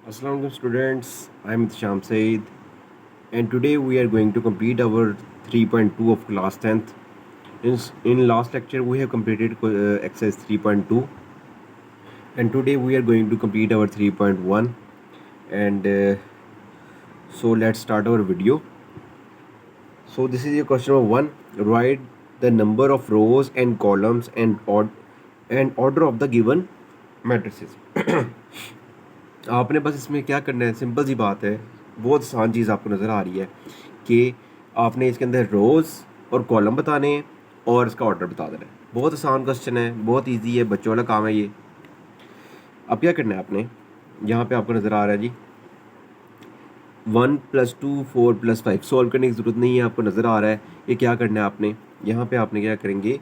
Assalamualaikum students, I am Sham Said and today we are going to complete our 3.2 of class 10th. In last lecture we have completed exercise 3.2 and today we are going to complete our 3.1 and so let's start our video. So this is your question number 1. Write the number of rows and columns and order of the given matrices. आपने बस इसमें क्या करना है, simple सी बात है, बहुत आसान चीज़ आपको नज़र आ रही है कि आपने इसके अंदर रोज़ और कॉलम बताने हैं और इसका ऑर्डर बता देना है। बहुत आसान क्वेश्चन है, बहुत इजी है, बच्चों वाला काम है ये। अब क्या करना है आपने, यहाँ पे आपको नज़र आ रहा है जी 1 + 2 4 + 5 सॉल्व करने की ज़रूरत नहीं है, आपको नज़र आ रहा है। ये क्या करना है आपने, यहाँ पे आपने क्या करेंगे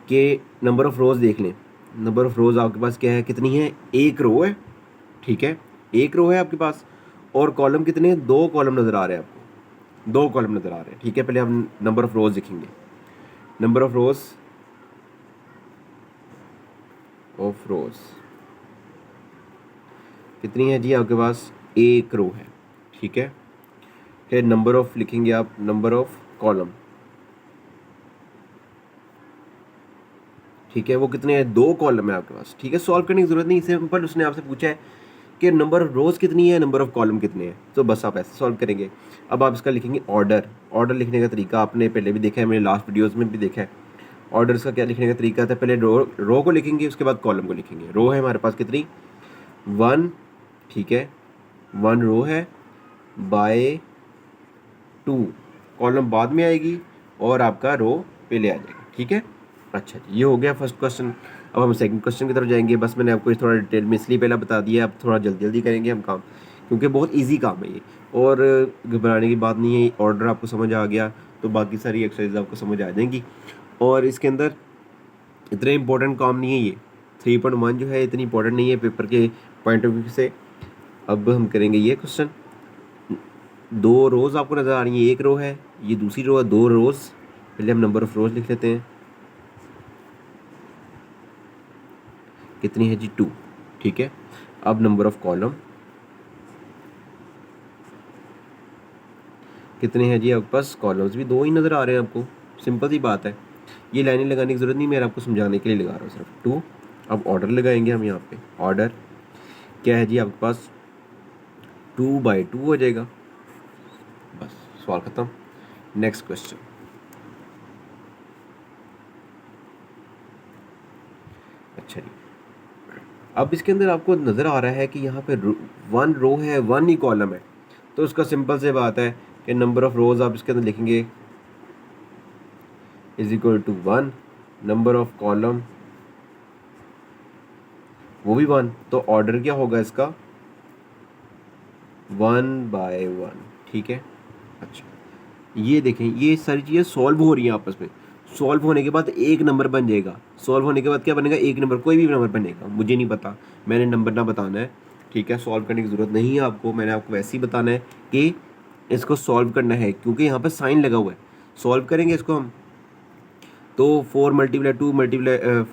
कि नंबर ऑफ़ रोज़ देख लें। नंबर ऑफ़ रोज़ आपके पास क्या है, कितनी है, एक रो है, ठीक है, एक रो है आपके पास। और कॉलम कितने हैं, दो कॉलम नज़र आ रहे हैं आपको, दो कॉलम नज़र आ रहे हैं, ठीक है। पहले हम नंबर ऑफ़ रोज़ लिखेंगे। नंबर ऑफ रोज़ कितनी है जी आपके पास, एक रो है, ठीक है। फिर नंबर ऑफ़ लिखेंगे आप, नंबर ऑफ़ कॉलम, ठीक है, वो कितने हैं, दो कॉलम है आपके पास, ठीक है। सॉल्व करने की ज़रूरत नहीं, सिंपल उसने आपसे पूछा है कि नंबर ऑफ रोज़ कितनी है, नंबर ऑफ़ कॉलम कितने हैं, तो बस आप ऐसे सॉल्व करेंगे। अब आप इसका लिखेंगे ऑर्डर। ऑर्डर लिखने का तरीका आपने पहले भी देखा है, मेरे लास्ट वीडियोज़ में भी देखा है। ऑर्डर का क्या लिखने का तरीका था, पहले रो को लिखेंगे, उसके बाद कॉलम को लिखेंगे। रो है हमारे पास कितनी, 1, ठीक है, 1 रो है बाय 2, कॉलम बाद में आएगी और आपका रो पहले आ जाएगा, ठीक है। अच्छा जी, ये हो गया फर्स्ट क्वेश्चन। अब हम सेकंड क्वेश्चन की तरफ जाएंगे। बस मैंने आपको थोड़ा डिटेल में इसलिए पहले बता दिया, अब थोड़ा जल्दी जल्दी करेंगे हम काम, क्योंकि बहुत इजी काम है ये और घबराने की बात नहीं है। ऑर्डर आपको समझ आ गया तो बाकी सारी एक्सरसाइज आपको समझ आ जाएंगी और इसके अंदर इतना इंपॉर्टेंट काम नहीं है ये। 3.1 जो है इतनी इंपॉर्टेंट नहीं है पेपर के पॉइंट ऑफ व्यू से। अब हम करेंगे ये क्वेश्चन। दो रोज़ आपको नज़र आ रही है, एक रो है, ये दूसरी रो है, दो रोज़। पहले हम नंबर ऑफ़ रोज़ लिख लेते हैं, कितनी है जी, 2, ठीक है। अब नंबर ऑफ़ कॉलम कितने हैं जी आपके पास, कॉलम्स भी दो ही नज़र आ रहे हैं आपको, सिंपल सी बात है। ये लाइनें लगाने की ज़रूरत नहीं, मैं आपको समझाने के लिए लगा रहा हूँ सिर्फ 2। अब ऑर्डर लगाएंगे हम यहाँ पे। ऑर्डर क्या है जी आपके पास, 2/2 हो जाएगा, बस सवाल ख़त्म। Next question. अच्छा जी, अब इसके अंदर आपको नज़र आ रहा है कि यहाँ पे 1 रो है, 1 ही कॉलम है, तो उसका सिंपल से बात है कि नंबर ऑफ़ रोज़ आप इसके अंदर लिखेंगे = 1, नंबर ऑफ़ कॉलम वो भी 1, तो ऑर्डर क्या होगा इसका, 1/1, ठीक है। अच्छा, ये देखें, ये सारी चीज़ें सॉल्व हो रही हैं आपस में। सॉल्व होने के बाद एक नंबर बन जाएगा, सॉल्व होने के बाद क्या बनेगा, एक नंबर, कोई भी नंबर बनेगा, मुझे नहीं पता, मैंने नंबर ना बताना है, ठीक है। सॉल्व करने की ज़रूरत नहीं है आपको, मैंने आपको वैसे ही बताना है कि इसको सॉल्व करना है, क्योंकि यहाँ पर साइन लगा हुआ है। सॉल्व करेंगे इसको हम, तो 4 × 2 ×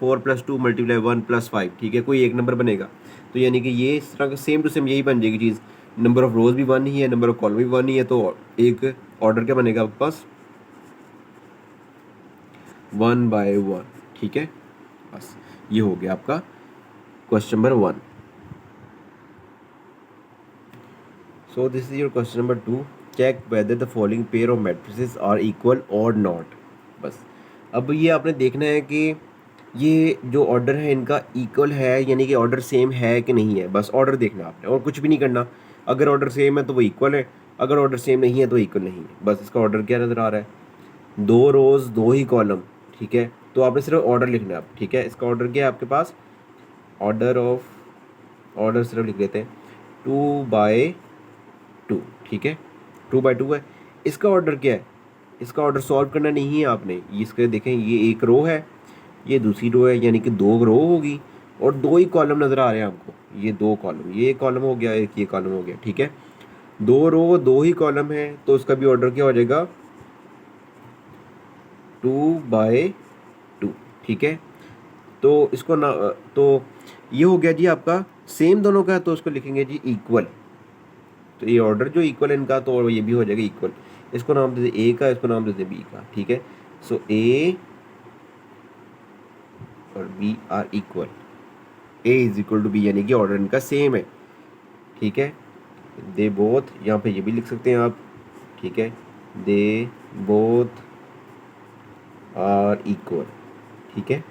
4 + 2 × 1 + 5, ठीक है, कोई एक नंबर बनेगा। तो यानी कि ये इस तरह का सेम टू सेम यही बन जाएगी चीज़। नंबर ऑफ़ रोज़ भी 1 ही है, नंबर ऑफ़ कॉलम भी 1 ही है, तो एक ऑर्डर क्या बनेगा आपके पास, 1/1, ठीक है। बस ये हो गया आपका question number 1। So this is your question number 2। Check whether the following pair of matrices are equal और नॉट। बस अब ये आपने देखना है कि ये जो ऑर्डर है इनका इक्वल है, यानी कि ऑर्डर सेम है कि नहीं है, बस ऑर्डर देखना आपने और कुछ भी नहीं करना। अगर ऑर्डर सेम है तो वो इक्वल है, अगर ऑर्डर सेम नहीं है तो इक्वल नहीं है। बस इसका ऑर्डर क्या नज़र आ रहा है, दो रोज़ दो ही कॉलम, ठीक है। तो आपने सिर्फ ऑर्डर लिखना है आप, ठीक है। इसका ऑर्डर क्या है आपके पास, ऑर्डर सिर्फ लिख लेते हैं 2/2, ठीक है, 2/2 है। इसका ऑर्डर क्या है, इसका ऑर्डर सॉल्व करना नहीं है आपने। इसके देखें, ये एक रो है, ये दूसरी रो है, यानी कि दो रो होगी और दो ही कॉलम नज़र आ रहे हैं आपको। ये दो कॉलम, ये एक कॉलम हो गया, एक ये कॉलम हो गया, ठीक है। दो रो दो ही कॉलम है, तो उसका भी ऑर्डर क्या हो जाएगा, 2/2, ठीक है। तो इसको ना, तो ये हो गया जी आपका सेम दोनों का है, तो उसको लिखेंगे जी इक्वल, तो ये ऑर्डर जो इक्वल है इनका, तो ये भी हो जाएगा इक्वल। इसको नाम दे दे ए का, इसको नाम दे दे बी का, ठीक है। सो ए और B are equal, A is equal to B, यानी कि ऑर्डर इनका सेम है, ठीक है। दे बोथ, यहाँ पे ये भी लिख सकते हैं आप, ठीक है, दे बोथ आर इक्वल, ठीक है,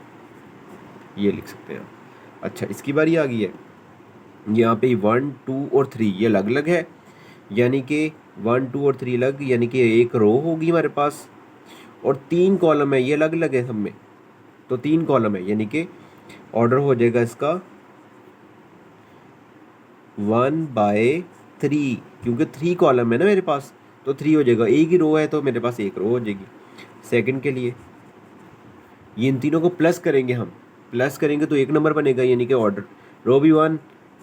ये लिख सकते हैं आप। अच्छा, इसकी बारी आ गई है। यहाँ पे 1 2 और 3 ये अलग अलग है, यानी कि 1 2 और 3 अलग, यानी कि एक रो होगी हमारे पास, और 3 कॉलम है, ये अलग अलग है सब में। तो 3 कॉलम है, यानी कि ऑर्डर हो जाएगा इसका 1/3, क्योंकि 3 कॉलम है ना मेरे पास, तो 3 हो जाएगा। एक ही रो है तो मेरे पास एक रो हो जाएगी। सेकंड के लिए ये इन तीनों को प्लस करेंगे, हम प्लस करेंगे तो एक नंबर बनेगा, यानी कि ऑर्डर रो भी 1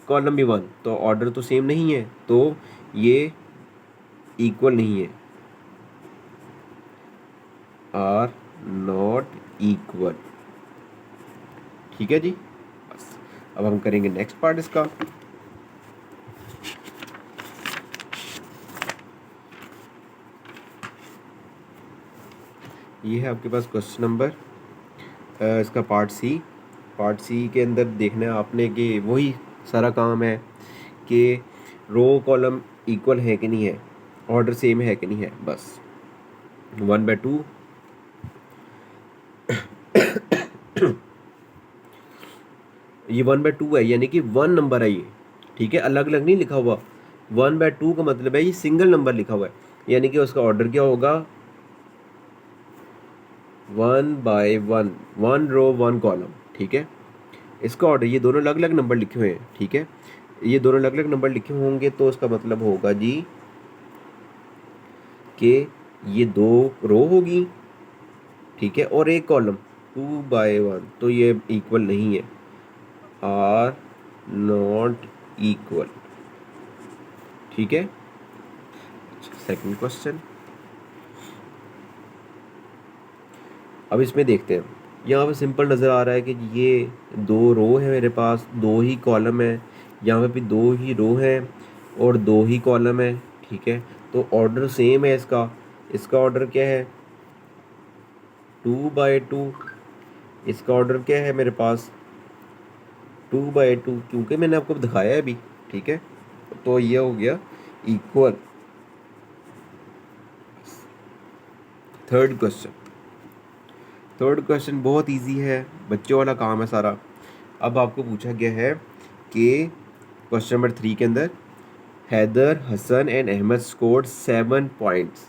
कॉलम भी 1, तो ऑर्डर तो सेम नहीं है, तो ये इक्वल नहीं है, आर नॉट इक्वल, ठीक है जी। बस अब हम करेंगे नेक्स्ट पार्ट इसका। ये है आपके पास क्वेश्चन नंबर इसका पार्ट सी। पार्ट सी के अंदर देखना है आपने कि वही सारा काम है कि रो कॉलम इक्वल है कि नहीं है, ऑर्डर सेम है कि नहीं है, बस 1/2 ये 1/2 है, यानी कि 1 नंबर है ये, ठीक है, अलग अलग नहीं लिखा हुआ। 1/2 का मतलब है ये सिंगल नंबर लिखा हुआ है, यानी कि उसका ऑर्डर क्या होगा 1/1, 1 रो 1 कॉलम, ठीक है। इसका ऑर्डर, ये दोनों अलग अलग नंबर लिखे हुए हैं, ठीक है, ये दोनों अलग अलग नंबर लिखे होंगे, तो इसका मतलब होगा जी कि ये 2 रो होगी, ठीक है, और एक कॉलम 2/1, तो ये इक्वल नहीं है, आर नॉट इक्वल, ठीक है। सेकंड क्वेश्चन, अब इसमें देखते हैं। यहाँ पे सिंपल नज़र आ रहा है कि ये 2 रो है मेरे पास, 2 ही कॉलम है, यहाँ पे भी 2 ही रो है और 2 ही कॉलम है, ठीक है। तो ऑर्डर सेम है इसका। इसका ऑर्डर क्या है 2/2, इसका ऑर्डर क्या है मेरे पास 2/2, क्योंकि मैंने आपको दिखाया है अभी, ठीक है। तो ये हो गया equal. Third question, third question बहुत इजी है, बच्चों वाला काम है सारा। अब आपको पूछा गया है कि क्वेश्चन नंबर 3 के अंदर Haider, Hasan and Ahmed scored 7 points,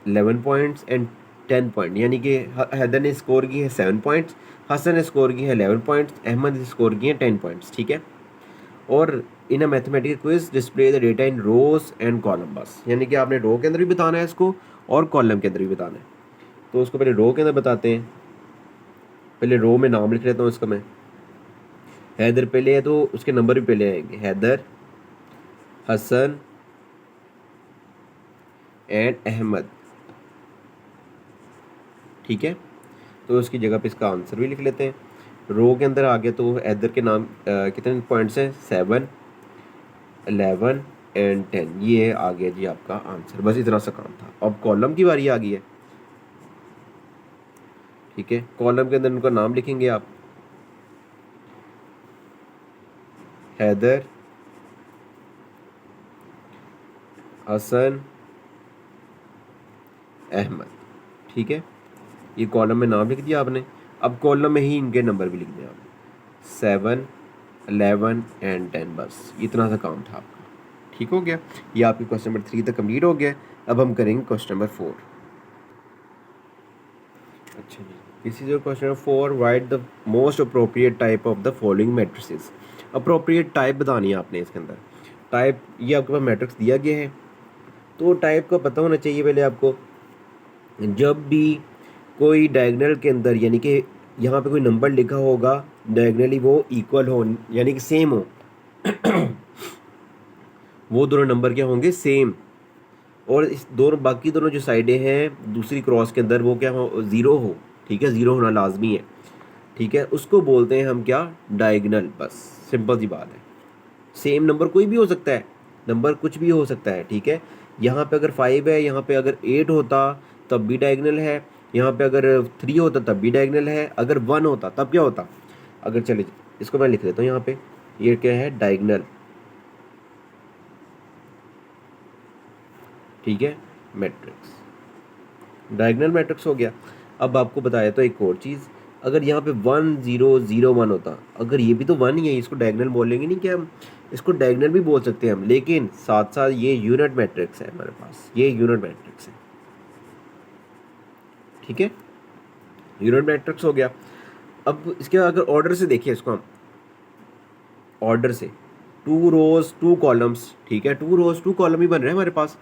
11 points and 10 point, यानी कि हैदर ने स्कोर की है 7 पॉइंट्स, हसन ने स्कोर की है 11 पॉइंट्स, अहमद ने स्कोर की है 10 पॉइंट्स, ठीक है। और in a mathematical quiz display the data in rows and column, बस यानी कि आपने रो के अंदर भी बताना है इसको और कॉलम के अंदर भी बताना है। तो उसको पहले रो के अंदर बताते हैं। पहले रो में नाम लिख लेता हूँ इसका मैं, हैदर पहले है तो उसके नंबर भी पहले आएंगे, हैदर, हसन एंड अहमद, ठीक है। तो उसकी जगह पे इसका आंसर भी लिख लेते हैं। रो के अंदर आ गया तो हैदर के नाम कितने पॉइंट्स हैं 7, 11 एंड 10, ये आ गया जी आपका आंसर। बस इतना सा काम था। अब कॉलम की बारी आ गई है, ठीक है। कॉलम के अंदर उनका नाम लिखेंगे आप, हैदर, हसन, अहमद, ठीक है। ये कॉलम में नाम लिख दिया आपने। अब कॉलम में ही इनके नंबर भी लिख दिया आपने, 7, 11 एंड 10, बस इतना सा काम था आपका, ठीक हो गया। ये आपकी क्वेश्चन नंबर 3 तक कंप्लीट हो गया। अब हम करेंगे क्वेश्चन नंबर 4। अच्छा जी, this is your question number 4, write the most appropriate type of the following matrices. Appropriate type बतानी है आपने इसके अंदर। टाइप, ये आपके पास मैट्रिक्स दिया गया है, तो टाइप का पता होना चाहिए पहले आपको। जब भी कोई डायगोनल के अंदर, यानी कि यहाँ पे कोई नंबर लिखा होगा डायगोनली, वो इक्वल हो, यानी कि सेम हो, वो दोनों नंबर क्या होंगे सेम, और इस दोनों बाकी दोनों जो साइडें हैं दूसरी क्रॉस के अंदर वो क्या हो, ज़ीरो हो, ठीक है, ज़ीरो होना लाजमी है, ठीक है। उसको बोलते हैं हम क्या, डायगोनल, बस सिंपल सी बात है। सेम नंबर कोई भी हो सकता है, नंबर कुछ भी हो सकता है, ठीक है। यहाँ पे अगर 5 है, यहाँ पे अगर 8 होता तब भी डायगनल है, यहाँ पे अगर 3 होता तब भी डायगनल है, अगर 1 होता तब क्या होता। अगर चले इसको मैं लिख देता हूँ यहाँ पे, ये क्या है, डायगनल, ठीक है, मैट्रिक्स, डायगनल मैट्रिक्स हो गया। अब आपको बताया तो एक और चीज़, अगर यहाँ पे 1 0 0 1 होता, अगर ये भी तो 1 ही है, इसको डायगनल बोलेंगे नहीं, क्या हम इसको डायगनल भी बोल सकते हैं हम, लेकिन साथ साथ ये यूनिट मैट्रिक्स है हमारे पास, ये यूनिट मैट्रिक्स है, ठीक है, यूनिट मैट्रिक्स हो गया। अब इसके अगर ऑर्डर से देखिए इसको हम, ऑर्डर से 2 रोज 2 कॉलम्स, ठीक है, 2 रोज 2 कॉलम ही बन रहे हैं हमारे पास।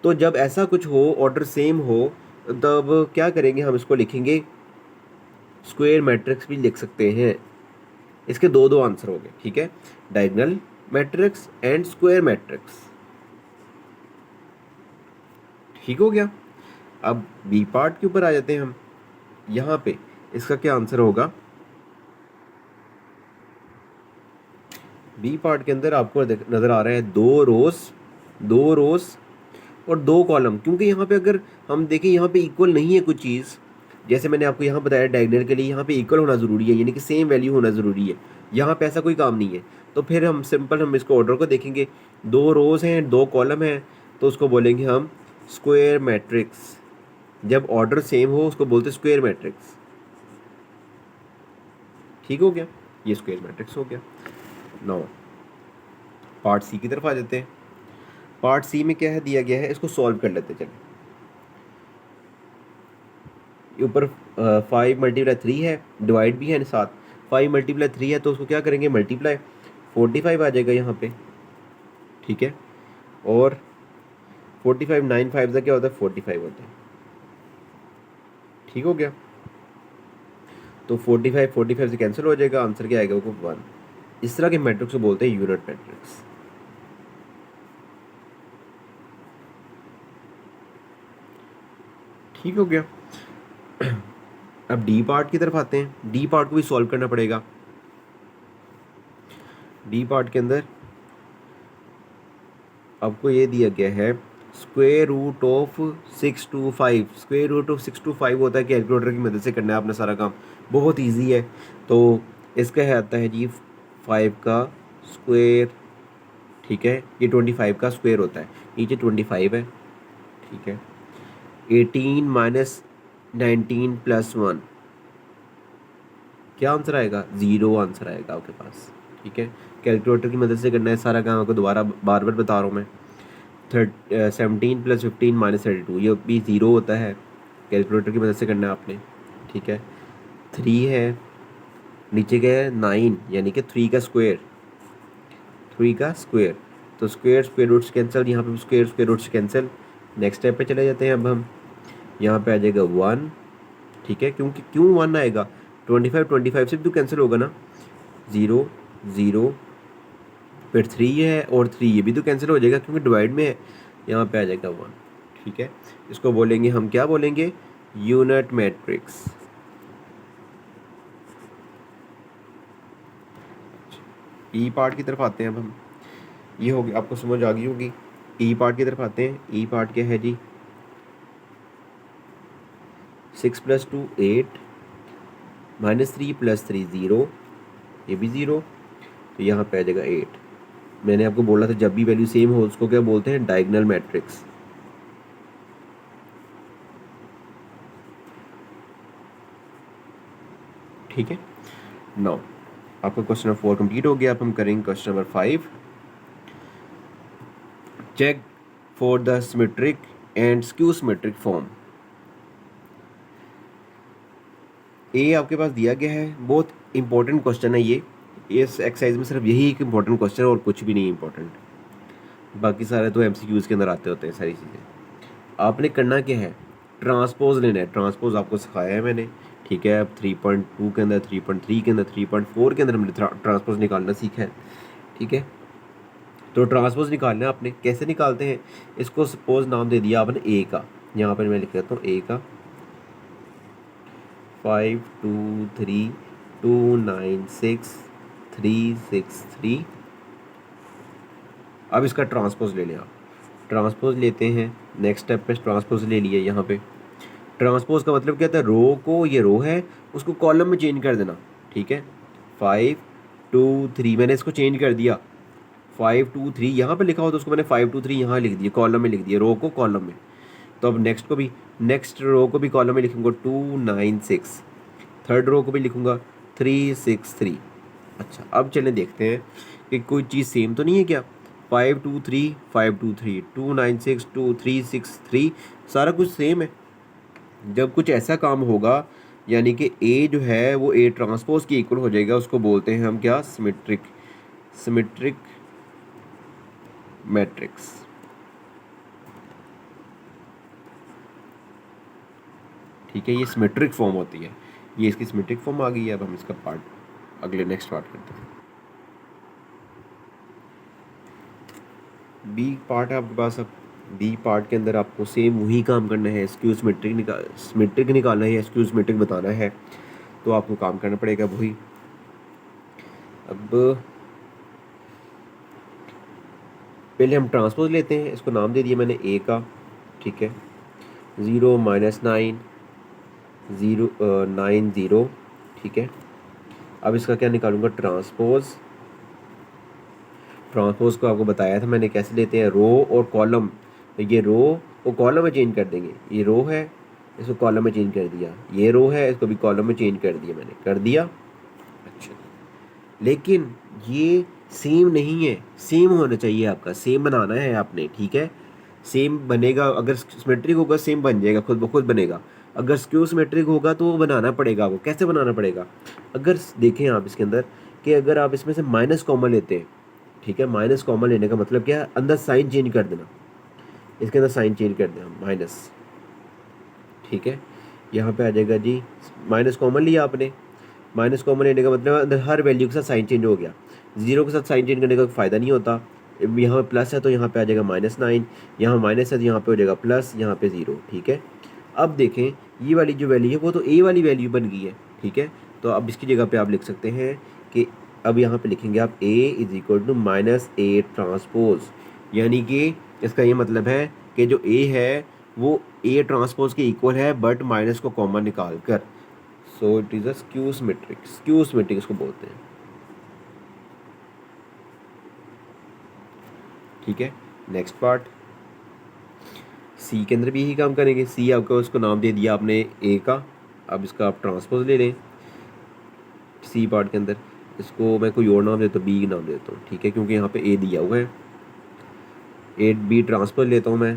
तो जब ऐसा कुछ हो, ऑर्डर सेम हो, तब क्या करेंगे, हम इसको लिखेंगे स्क्वायर मैट्रिक्स भी लिख सकते हैं। इसके दो दो आंसर हो गए, ठीक है, diagonal matrix and square matrix, ठीक हो गया। अब बी पार्ट के ऊपर आ जाते हैं हम, यहाँ पे इसका क्या आंसर होगा। बी पार्ट के अंदर आपको नजर आ रहा है 2 रोज और 2 कॉलम, क्योंकि यहाँ पे अगर हम देखें यहाँ पे इक्वल नहीं है कुछ चीज़, जैसे मैंने आपको यहाँ बताया डायगोनल के लिए यहाँ पे इक्वल होना ज़रूरी है, यानी कि सेम वैल्यू होना ज़रूरी है। यहाँ पे ऐसा कोई काम नहीं है, तो फिर हम सिंपल हम इसको ऑर्डर को देखेंगे, 2 रोज हैं 2 कॉलम हैं, तो उसको बोलेंगे हम स्क्वायर मैट्रिक्स। जब ऑर्डर सेम हो उसको बोलते हैं स्क्वायर मैट्रिक्स, ठीक हो गया, ये स्क्वायर मैट्रिक्स हो गया। नौ पार्ट सी की तरफ आ जाते हैं। पार्ट सी में क्या है दिया गया है, इसको सॉल्व कर लेते चलें। ऊपर 5 × 3 है, डिवाइड भी है साथ, 5 × 3 है, तो उसको क्या करेंगे, मल्टीप्लाई, 45 आ जाएगा यहाँ पे, ठीक है। और 45 9 5 का क्या होता है, 45 होता है, ठीक हो गया। तो 45 से कैंसिल हो जाएगा, आंसर क्या आएगा, वो 1। इस तरह के मैट्रिक्स को बोलते हैं यूनिट मैट्रिक्स, ठीक हो गया। अब डी पार्ट की तरफ आते हैं, डी पार्ट को भी सॉल्व करना पड़ेगा। डी पार्ट के अंदर आपको ये दिया गया है square root of 625, square root of 625 होता है, कैलकुलेटर की मदद से करना है अपना सारा काम, बहुत इजी है। तो इसका है आता है जी 5 का स्क्वायर, ठीक है, ये 25 का स्क्वायर होता है, नीचे 25 है, ठीक है। 18 माइनस 19 प्लस 1, क्या आंसर आएगा, 0 आंसर आएगा आपके पास, ठीक है। कैलकुलेटर की मदद से करना है सारा काम, आपको दोबारा बार बार बता रहा हूँ मैं। 17 + 15 - 32, ये भी 0 होता है, कैलकुलेटर की मदद से करना है आपने, ठीक है। 3 है, नीचे क्या है 9, यानी कि 3 का स्क्वायर, 3 का स्क्वायर, तो स्क्वायर स्क्वायर रूट से कैंसिल, यहाँ पे स्क्वायर स्क्वायर रूट से कैंसिल। नेक्स्ट स्टेप पे चले जाते हैं अब हम, यहाँ पे आ जाएगा 1, ठीक है, क्योंकि क्यों 1 आएगा, 25 से भी तो कैंसिल होगा ना, 0 0, फिर 3 है और 3 ये भी तो कैंसिल हो जाएगा क्योंकि डिवाइड में है, यहाँ पे आ जाएगा 1, ठीक है। इसको बोलेंगे हम, क्या बोलेंगे, यूनिट मैट्रिक्स। ई पार्ट की तरफ आते हैं अब हम, ये होगी आपको समझ आ गई होगी। ई पार्ट की तरफ आते हैं, ई पार्ट क्या है जी, 6 + 2 8, -3 + 3 0, ये भी 0, तो यहाँ पे आ जाएगा 8। मैंने आपको बोला था जब भी वैल्यू सेम हो उसको क्या बोलते हैं, डायगोनल मैट्रिक्स, ठीक है। नाउ आपका क्वेश्चन नंबर 4 कंप्लीट हो गया। अब हम करेंगे question number 5, check for the symmetric and skew symmetric form. ये आपके पास दिया गया है, बहुत इंपॉर्टेंट क्वेश्चन है ये, इस एक्सरसाइज में सिर्फ यही एक इंपॉर्टेंट क्वेश्चन है और कुछ भी नहीं इंपॉर्टेंट, बाकी सारे तो एमसीक्यूज के अंदर आते होते हैं सारी चीज़ें। आपने करना क्या है, ट्रांसपोज लेना है, ट्रांसपोज आपको सिखाया है मैंने, ठीक है। अब 3.2 के अंदर, 3.3 के अंदर, 3.4 के अंदर हमने ट्रांसपोज निकालना सीखा है, ठीक है। तो ट्रांसपोज निकालना है आपने, कैसे निकालते हैं, इसको सपोज नाम दे दिया आपने ए का, यहाँ पर मैं लिख देता हूँ ए का, 5 2 3 2 9 6 3 6 3, अब इसका ट्रांसपोज ले लें आप, ट्रांसपोज लेते हैं, नेक्स्ट स्टेप पे ट्रांसपोज ले लिए। यहाँ पे ट्रांसपोज का मतलब क्या था, रो को, ये रो है उसको कॉलम में चेंज कर देना, ठीक है। 5 2 3 मैंने इसको चेंज कर दिया, 5 2 3 यहाँ पे लिखा हो तो उसको मैंने 5 2 3 यहाँ लिख दिया, कॉलम में लिख दिया, रो को कॉलम में। तो अब नेक्स्ट को भी, नेक्स्ट रो को भी कॉलम में लिखूंगा 2 9 6, थर्ड रो को भी लिखूंगा 3 6 3। अच्छा अब चलें देखते हैं कि कोई चीज़ सेम तो नहीं है क्या। 5 2 3 5 2 3 2 9 6 2 3 6 3, सारा कुछ सेम है। जब कुछ ऐसा काम होगा यानी कि ए जो है वो ए ट्रांसपोज के इक्वल हो जाएगा, उसको बोलते हैं हम क्या, सिमेट्रिक, सिमेट्रिक मैट्रिक्स। ठीक है, ये सिमेट्रिक फॉर्म होती है, ये इसकी सिमेट्रिक फॉर्म आ गई है। अब हम इसका पार्ट अगले नेक्स्ट पार्ट करते हैं। बी पार्ट है आपके पास। अब बी पार्ट के अंदर आपको सेम वही काम करना है, स्क्यू सिमेट्रिक निकालना है, स्क्यू सिमेट्रिक बताना है, तो आपको काम करना पड़ेगा वही। अब पहले हम ट्रांसपोज लेते हैं, इसको नाम दे दिया मैंने ए का, ठीक है। 0 -9 0 9 0, ठीक है। अब इसका क्या निकालूंगा, ट्रांसपोज। ट्रांसपोज को आपको बताया था मैंने कैसे लेते हैं, रो और कॉलम। ये रो को कॉलम में चेंज कर देंगे, ये रो है इसको कॉलम में चेंज कर दिया, ये रो है इसको भी कॉलम में चेंज कर दिया, मैंने कर दिया। अच्छा लेकिन ये सेम नहीं है, सेम होना चाहिए आपका, सेम बनाना है आपने, ठीक है। सेम बनेगा, अगर सिमेट्रिक होगा सेम बन जाएगा, खुद ब खुद बनेगा। अगर स्क्यू सिमेट्रिक होगा तो वो बनाना पड़ेगा आपको। कैसे बनाना पड़ेगा, अगर देखें आप इसके अंदर कि अगर आप इसमें से माइनस कॉमन लेते हैं, ठीक है, माइनस कॉमन लेने का मतलब क्या है, अंदर साइन चेंज कर देना, इसके अंदर साइन चेंज कर देना माइनस, ठीक है। यहाँ पे आ जाएगा जी, माइनस कॉमन लिया आपने, माइनस कॉमन लेने का मतलब अंदर हर वैल्यू के साथ साइन चेंज हो गया। जीरो के साथ साइन चेंज करने का फ़ायदा नहीं होता। यहाँ पे प्लस है तो यहाँ पे आ जाएगा -9, यहाँ माइनस है तो यहाँ पे हो जाएगा प्लस, यहाँ पे 0, ठीक है। अब देखें ये वाली जो वैल्यू है वो तो ए वाली वैल्यू बन गई है, ठीक है। तो अब इसकी जगह पे आप लिख सकते हैं कि अब यहाँ पे लिखेंगे आप a = -a ट्रांसपोज, यानी कि इसका ये मतलब है कि जो a है वो a ट्रांसपोज के इक्वल है बट माइनस को कॉमन निकाल कर। So it is a skew symmetric, skew symmetric इसको बोलते हैं, ठीक है। नेक्स्ट पार्ट, सी के अंदर भी यही काम करेंगे। सी आपका उसको नाम दे दिया आपने ए का, अब इसका आप ट्रांसपोज ले लें सी पार्ट के अंदर। इसको मैं कोई और नाम देता हूँ, बी नाम देता हूँ, ठीक है, क्योंकि यहाँ पे ए दिया हुआ है। ए बी ट्रांसपोज लेता हूँ मैं,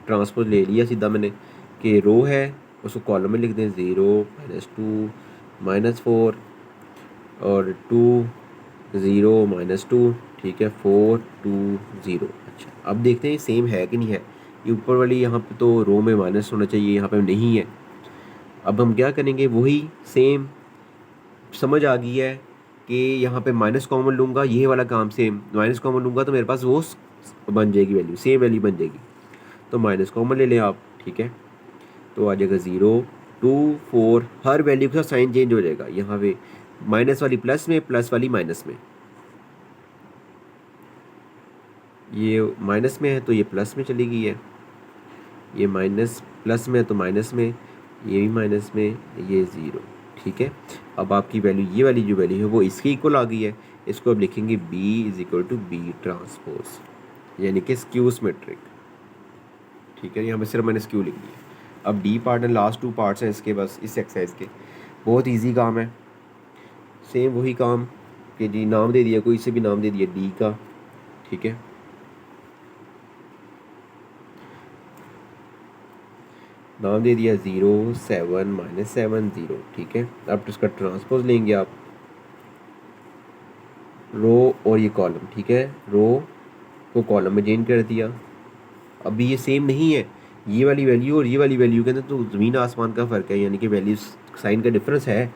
ट्रांसपोज ले लिया सीधा मैंने कि रो है उसको कॉलम में लिख दें, 0 -2 -4 और 2 0 -2, ठीक है, 4 2 0। अच्छा अब देखते हैं सेम है कि नहीं है। ये ऊपर वाली यहाँ पे तो रो में माइनस होना चाहिए, यहाँ पे नहीं है। अब हम क्या करेंगे, वही सेम समझ आ गई है कि यहाँ पे माइनस कॉमन लूँगा, ये वाला काम सेम, माइनस कॉमन लूँगा तो मेरे पास वो बन जाएगी वैल्यू, सेम वैल्यू बन जाएगी। तो माइनस कॉमन ले लें आप, ठीक है। तो आ जाएगा 0 2 4, हर वैल्यू का साइन चेंज हो जाएगा। यहाँ पे माइनस वाली प्लस में, प्लस वाली माइनस में, ये माइनस में है तो ये प्लस में चली गई है, ये माइनस प्लस में है तो माइनस में, ये भी माइनस में, ये 0, ठीक है। अब आपकी वैल्यू, ये वाली जो वैल्यू है वो इसके इक्वल आ गई है। इसको अब लिखेंगे B = B ट्रांसपोज, यानी कि स्क्यू सिमेट्रिक, ठीक है। यहाँ पे सिर्फ मैंने स्क्यू लिख दिया। अब D part and last 2 parts हैं इसके, बस इस एक्सरसाइज के, बहुत इजी काम है। सेम वही काम कि जी नाम दे दिया, कोई से भी नाम दे दिया डी का, ठीक है। नाम दे दिया 0 7 -7 0, ठीक है। अब इसका ट्रांसपोज लेंगे आप, रो और ये कॉलम, ठीक है, रो को कॉलम में चेंज कर दिया। अभी ये सेम नहीं है, ये वाली वैल्यू और ये वाली वैल्यू के अंदर तो ज़मीन आसमान का फ़र्क है, यानी कि वैल्यू साइन का डिफरेंस है।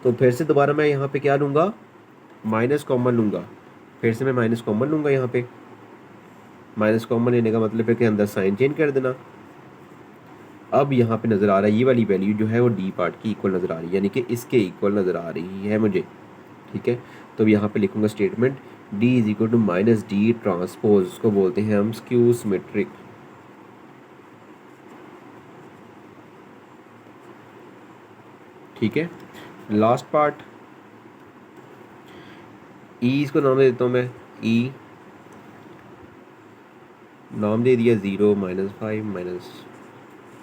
तो फिर से दोबारा मैं यहाँ पे क्या लूँगा, माइनस कॉमन लूँगा, फिर से मैं माइनस कॉमन लूँगा। यहाँ पे माइनस कॉमन लेने का मतलब है कि अंदर साइन चेंज कर देना। अब यहाँ पे नज़र आ रहा है ये वाली वैल्यू जो है वो डी पार्ट की इक्वल नज़र आ रही है, यानी कि इसके इक्वल नज़र आ रही है मुझे, ठीक है। तो अब यहाँ पे लिखूँगा statement D is equal to minus D transpose, उसको बोलते हैं हम स्क्यू सिमेट्रिक। ठीक है, लास्ट पार्ट, ई इसको नाम दे देता हूँ मैं, ई नाम दे दिया 0 -5 माइनस,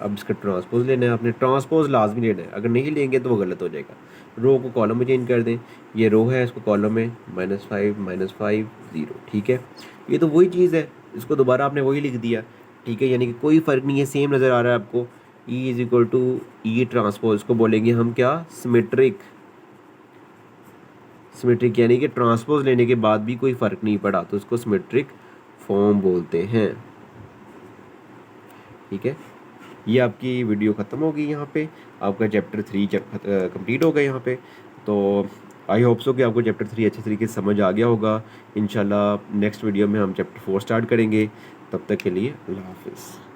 अब इसका ट्रांसपोज लेना है आपने, ट्रांसपोज लाजमी लेना है, अगर नहीं लेंगे तो वो गलत हो जाएगा। रो को कॉलम में चेंज कर दें, ये रो है इसको कॉलम में -5 0। ठीक है, ये तो वही चीज़ है, इसको दोबारा आपने वही लिख दिया। ठीक है, यानी कि कोई फ़र्क नहीं है, सेम नज़र आ रहा है आपको। E is equal to E transpose, को बोलेंगे हम क्या, सिमेट्रिक। सिमेट्रिक यानी कि ट्रांसपोज लेने के बाद भी कोई फ़र्क नहीं पड़ा तो उसको सिमेट्रिक फॉर्म बोलते हैं। ठीक है, ये आपकी वीडियो ख़त्म होगी यहाँ पे, आपका चैप्टर 3 कंप्लीट हो गया यहाँ पे। तो आई होप सो कि आपको चैप्टर 3 अच्छे तरीके से समझ आ गया होगा। इंशाल्लाह नेक्स्ट वीडियो में हम चैप्टर 4 स्टार्ट करेंगे। तब तक के लिए अल्लाह हाफिज़।